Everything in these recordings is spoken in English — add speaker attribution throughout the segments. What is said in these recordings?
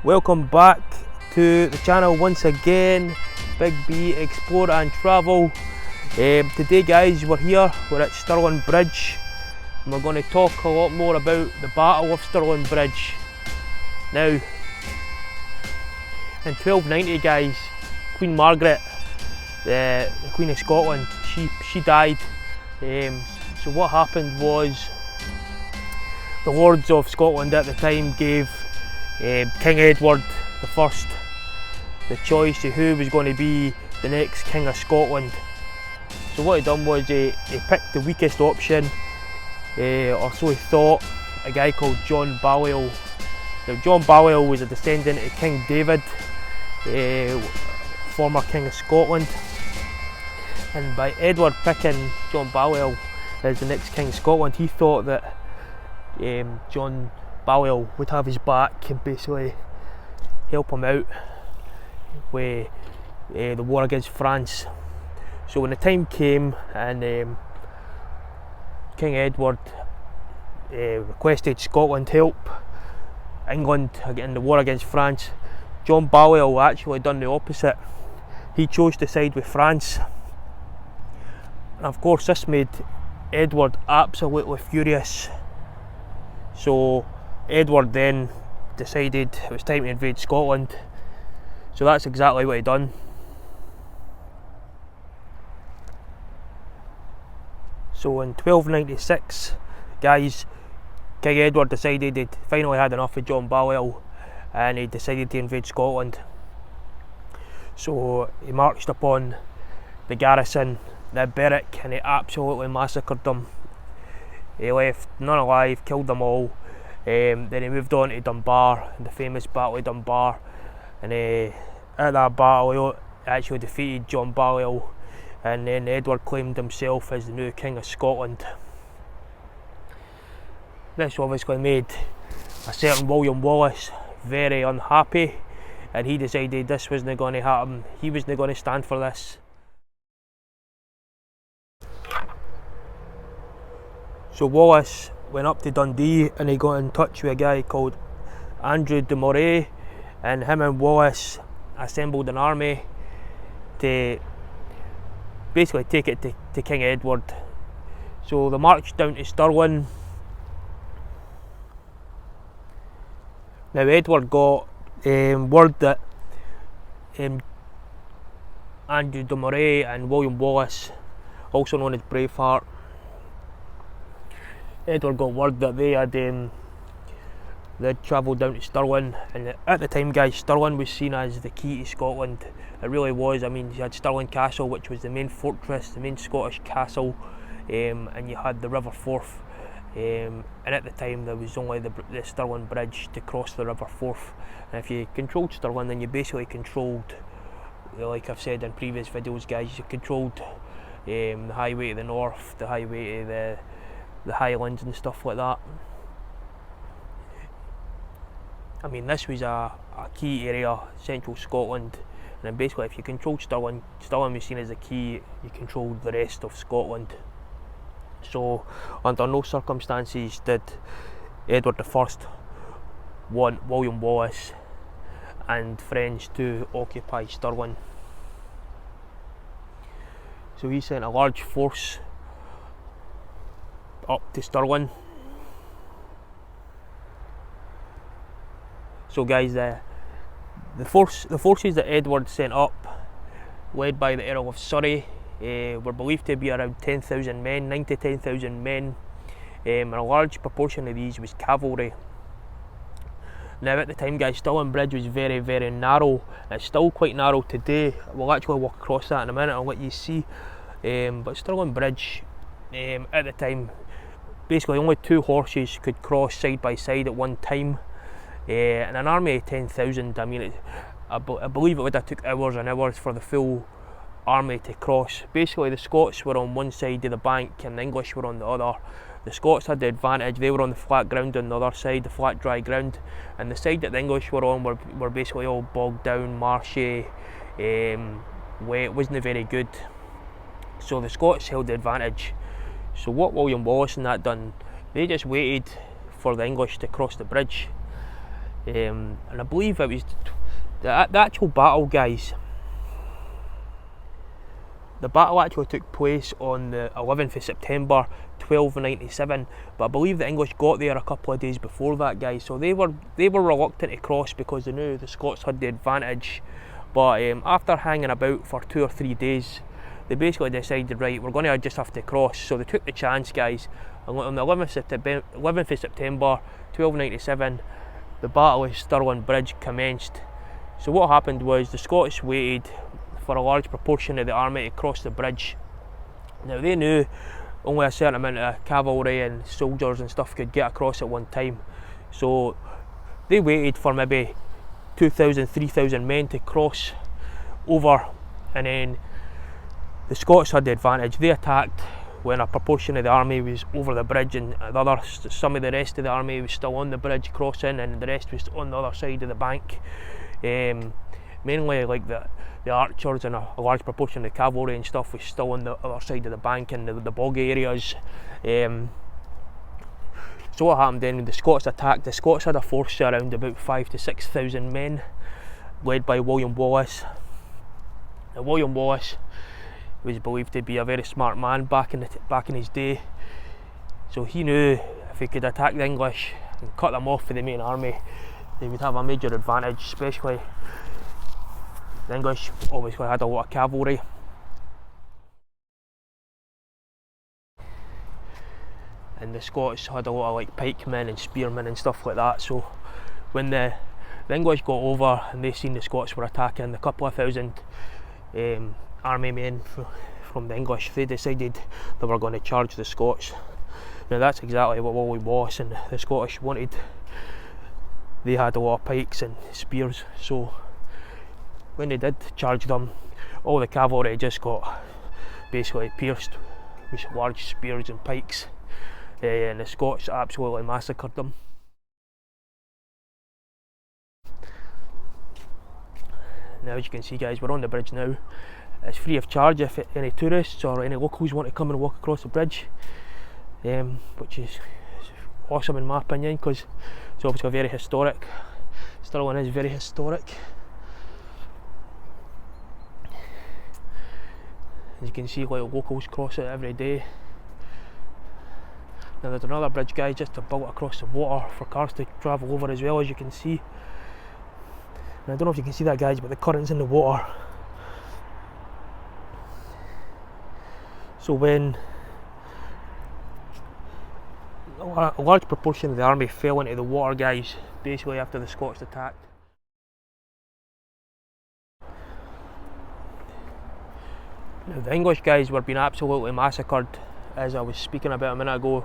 Speaker 1: Welcome back to the channel once again, Big B Explore and Travel. Today guys, we're at Stirling Bridge and we're going to talk a lot more about the Battle of Stirling Bridge. Now, in 1290 guys, Queen Margaret, the Queen of Scotland, she died. So what happened was, the Lords of Scotland at the time gave King Edward I the choice of who was going to be the next King of Scotland. So what he done was he picked the weakest option, or so he thought, a guy called John Balliol. Now John Balliol was a descendant of King David, former King of Scotland, and by Edward picking John Balliol as the next King of Scotland, he thought that John Balliol would have his back and basically help him out with the war against France. So when the time came and King Edward requested Scotland help England in the war against France, John Balliol actually done the opposite. He chose to side with France, and of course this made Edward absolutely furious. So Edward then decided it was time to invade Scotland. So that's exactly what he done. So in 1296, guys, King Edward decided he'd finally had enough of John Balliol and he decided to invade Scotland. So he marched upon the garrison, the Berwick, and he absolutely massacred them. He left none alive, killed them all. Then he moved on to Dunbar, the famous Battle of Dunbar, and at that battle he actually defeated John Balliol, and then Edward claimed himself as the new King of Scotland. This obviously made a certain William Wallace very unhappy, and he decided this wasn't going to happen. He wasn't going to stand for this. So Wallace went up to Dundee and he got in touch with a guy called Andrew de Moray, and him and Wallace assembled an army to basically take it to King Edward. So they marched down to Stirling. Now Edward got word that Andrew de Moray and William Wallace, also known as Braveheart, Edward got word that they'd travelled down to Stirling, and at the time guys, Stirling was seen as the key to Scotland. It really was. I mean, you had Stirling Castle, which was the main fortress, the main Scottish castle, and you had the River Forth, and at the time there was only the Stirling Bridge to cross the River Forth, and if you controlled Stirling, then you basically controlled, like I've said in previous videos guys, you controlled the highway to the north, the highway to the Highlands and stuff like that. I mean, this was a key area, central Scotland, and then basically if you controlled Stirling, Stirling was seen as the key, you controlled the rest of Scotland. So under no circumstances did Edward I want William Wallace and friends to occupy Stirling. So he sent a large force up to Stirling. So guys, the forces that Edward sent up, led by the Earl of Surrey, were believed to be around 10,000 men, 9 to 10,000 men, and a large proportion of these was cavalry. Now at the time guys, Stirling Bridge was very, very narrow. It's still quite narrow today. We'll actually walk across that in a minute, I'll let you see. But Stirling Bridge, at the time, basically only 2 horses could cross side by side at one time, and an army of 10,000, I mean, I believe it would have took hours and hours for the full army to cross. Basically the Scots were on one side of the bank and the English were on the other. The Scots had the advantage, they were on the flat ground on the other side, the flat dry ground, and the side that the English were on were basically all bogged down, marshy, wet, wasn't very good. So the Scots held the advantage. So what William Wallace and that done, they just waited for the English to cross the bridge. and I believe it was the actual battle, guys. The battle actually took place on the 11th of September 1297, but I believe the English got there a couple of days before that, guys. So they were reluctant to cross because they knew the Scots had the advantage. But after hanging about for 2 or 3 days, they basically decided, right, we're going to just have to cross. So they took the chance, guys. And on the 11th of September 1297, the Battle of Stirling Bridge commenced. So what happened was the Scots waited for a large proportion of the army to cross the bridge. Now they knew only a certain amount of cavalry and soldiers and stuff could get across at one time. So they waited for maybe 2,000, 3,000 men to cross over, and then the Scots had the advantage. They attacked when a proportion of the army was over the bridge, and some of the rest of the army was still on the bridge crossing, and the rest was on the other side of the bank. Mainly like the archers and a large proportion of the cavalry and stuff was still on the other side of the bank and the boggy areas. So what happened then when the Scots attacked? The Scots had a force of around about 5,000 to 6,000 men, led by William Wallace. Now William Wallace was believed to be a very smart man back in his day. So he knew if he could attack the English and cut them off for the main army, they would have a major advantage, especially the English obviously had a lot of cavalry. And the Scots had a lot of like pikemen and spearmen and stuff like that. So when the English got over and they seen the Scots were attacking, a couple of thousand army men from the English, they decided they were going to charge the Scots. Now that's exactly what William Wallace and the Scottish wanted. They had a lot of pikes and spears, so when they did charge them, all the cavalry just got basically pierced with large spears and pikes, and the Scots absolutely massacred them. Now as you can see, guys, we're on the bridge now. It's free of charge if any tourists or any locals want to come and walk across the bridge, which is awesome in my opinion, because it's obviously very historic. Stirling is very historic. As you can see, like, locals cross it every day. Now there's another bridge, guys, just built across the water for cars to travel over as well, as you can see. And I don't know if you can see that, guys, but the current's in the water. So when a large proportion of the army fell into the water, guys, basically after the Scots attacked. Now the English, guys, were being absolutely massacred, as I was speaking about a minute ago.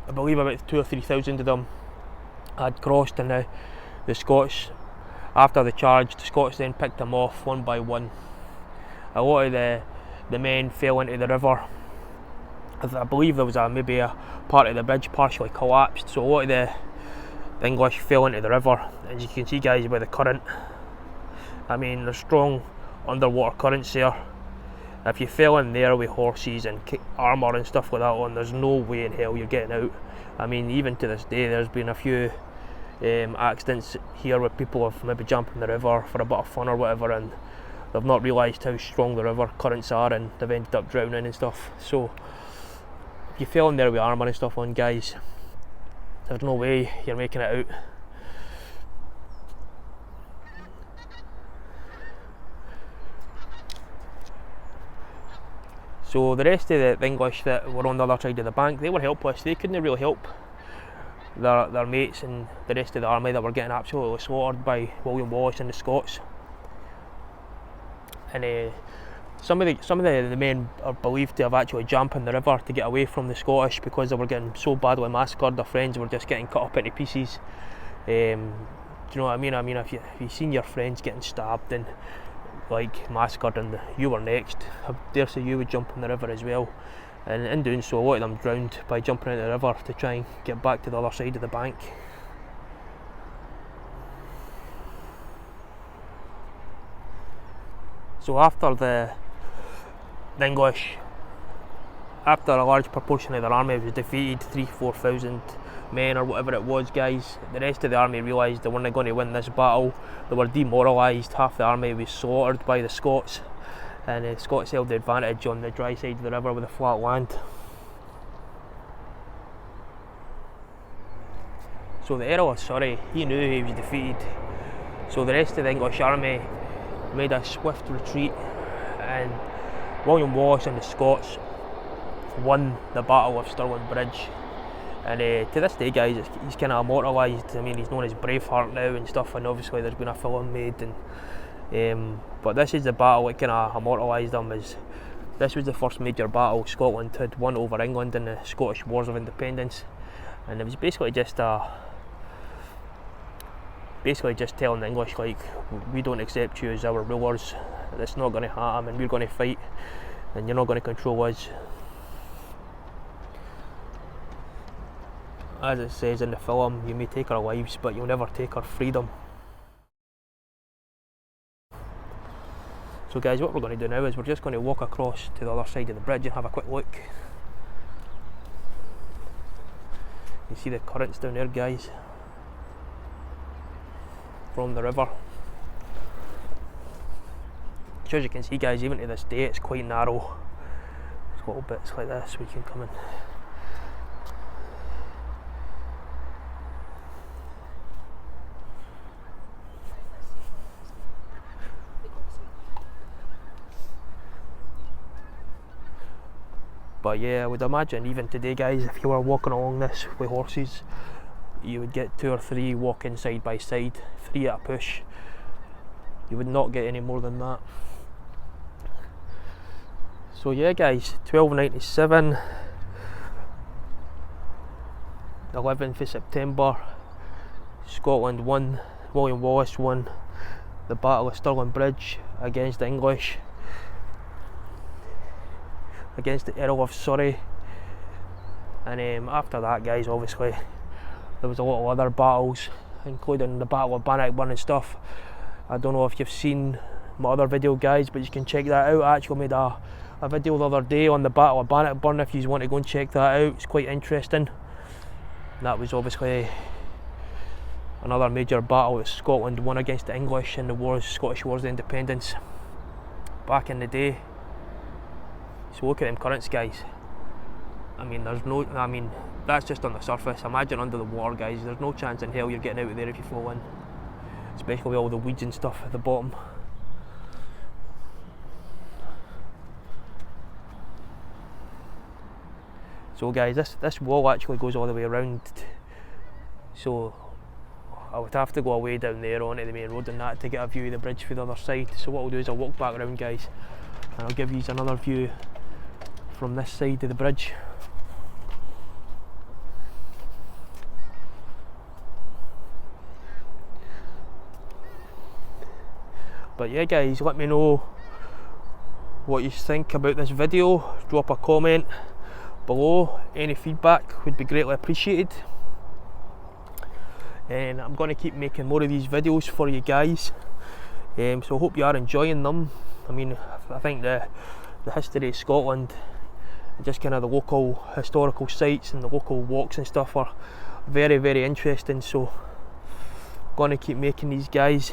Speaker 1: I believe about 2,000 or 3,000 of them had crossed, and the Scots, after the charge, the Scots then picked them off one by one. A lot of the men fell into the river. I believe there was maybe a part of the bridge partially collapsed, so a lot of the English fell into the river. As you can see, guys, by the current, I mean, there's strong underwater currents there. If you fell in there with horses and armour and stuff like that on, there's no way in hell you're getting out. I mean, even to this day, there's been a few accidents here where people have maybe jumped in the river for a bit of fun or whatever, and they've not realised how strong the river currents are, and they've ended up drowning and stuff. So if you fell in there with armour and stuff on, guys, there's no way you're making it out. So the rest of the English that were on the other side of the bank, they were helpless. They couldn't really help their mates and the rest of the army that were getting absolutely slaughtered by William Wallace and the Scots. And some of the men are believed to have actually jumped in the river to get away from the Scottish because they were getting so badly massacred. Their friends were just getting cut up into pieces. Do you know what I mean? I mean, if you've seen your friends getting stabbed and like massacred, and you were next, I dare say you would jump in the river as well. And in doing so, a lot of them drowned by jumping into the river to try and get back to the other side of the bank. So after the English, after a large proportion of their army was defeated, 3,000 to 4,000 men or whatever it was, guys. The rest of the army realised they weren't going to win this battle. They were demoralised. Half the army was slaughtered by the Scots, and the Scots held the advantage on the dry side of the river with the flat land. So the Earl of Surrey, he knew he was defeated, so the rest of the English army made a swift retreat, and William Wallace and the Scots won the Battle of Stirling Bridge. And to this day, guys, he's kind of immortalised. I mean, he's known as Braveheart now and stuff, and obviously there's been a film made, and but this is the battle that kind of immortalised him. This was the first major battle Scotland had won over England in the Scottish Wars of Independence, and it was basically just telling the English, like, we don't accept you as our rulers. That's not going to happen, and we're going to fight, and you're not going to control us. As it says in the film, you may take our lives, but you'll never take our freedom. So guys, what we're going to do now is we're just going to walk across to the other side of the bridge and have a quick look. You see the currents down there, guys, from the river. So as you can see, guys, even to this day it's quite narrow. There's little bits like this we can come in. But yeah, I would imagine even today, guys, if you were walking along this with horses, you would get 2 or 3 walking side by side, 3 at a push. You would not get any more than that. So yeah, guys, 1297, 11th of September, Scotland won. William Wallace won the Battle of Stirling Bridge against the English, against the Earl of Surrey. And after that, guys, obviously there was a lot of other battles, including the Battle of Bannockburn and stuff. I don't know if you've seen my other video, guys, but you can check that out. I actually made a video the other day on the Battle of Bannockburn if you want to go and check that out. It's quite interesting. And that was obviously another major battle that Scotland won against the English in the Scottish Wars of Independence back in the day. So look at them currents, guys. I mean, that's just on the surface. Imagine under the water, guys. There's no chance in hell you're getting out of there if you fall in, especially with all the weeds and stuff at the bottom. So guys, this wall actually goes all the way around, so I would have to go away down there onto the main road and that to get a view of the bridge for the other side. So what I'll do is I'll walk back around, guys, and I'll give you another view from this side of the bridge. But yeah, guys, let me know what you think about this video. Drop a comment below. Any feedback would be greatly appreciated, and I'm going to keep making more of these videos for you guys, so I hope you are enjoying them. I mean, I think the history of Scotland, just kind of the local historical sites and the local walks and stuff are very, very interesting, so I'm going to keep making these, guys.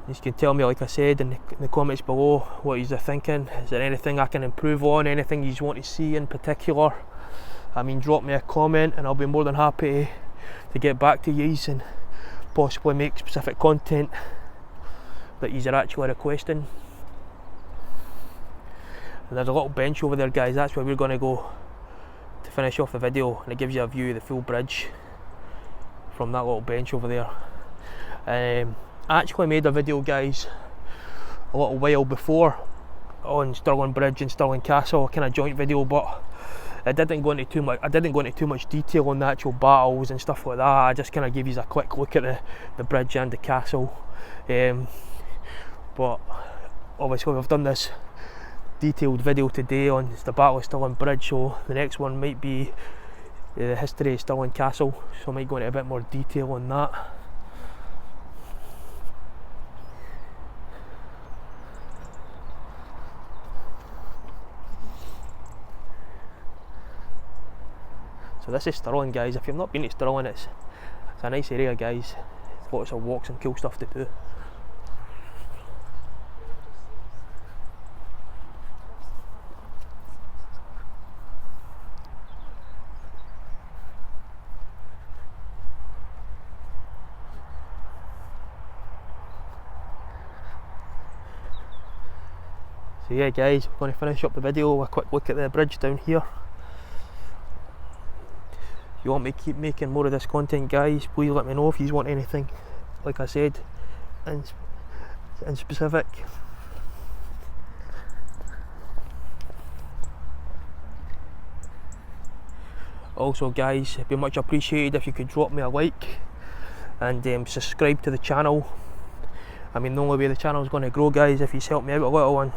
Speaker 1: You can tell me, like I said, in the comments below what you're thinking. Is there anything I can improve on, anything you want to see in particular? I mean, drop me a comment and I'll be more than happy to get back to you and possibly make specific content that you're actually requesting. And there's a little bench over there, guys. That's where we're going to go to finish off the video, and it gives you a view of the full bridge from that little bench over there. I actually made a video, guys, a little while before on Stirling Bridge and Stirling Castle, a kind of joint video, but I didn't go into too much detail on the actual battles and stuff like that. I just kind of gave you a quick look at the bridge and the castle. But obviously we've done this detailed video today on the Battle of Stirling Bridge, so the next one might be the history of Stirling Castle, so I might go into a bit more detail on that. So this is Stirling, guys. If you've not been to Stirling, it's a nice area, guys. Lots of walks and cool stuff to do. So yeah, guys, we're going to finish up the video with a quick look at the bridge down here. If you want me to keep making more of this content, guys, please let me know if you want anything, like I said, in specific. Also, guys, it'd be much appreciated if you could drop me a like and subscribe to the channel. I mean, the only way the channel is going to grow, guys, if you help me out a little and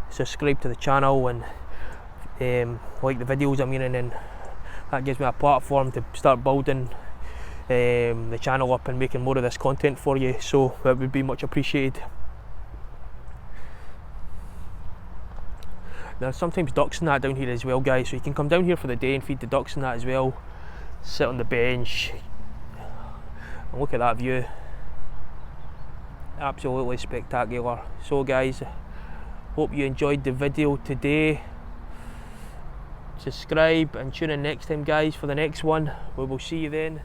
Speaker 1: subscribe to the channel and like the videos, I mean, and then that gives me a platform to start building the channel up and making more of this content for you, so that would be much appreciated. Now, sometimes ducks and that down here as well, guys, so you can come down here for the day and feed the ducks and that as well. Sit on the bench and look at that view. Absolutely spectacular. So, guys, hope you enjoyed the video today. Subscribe and tune in next time, guys, for the next one. We will see you then.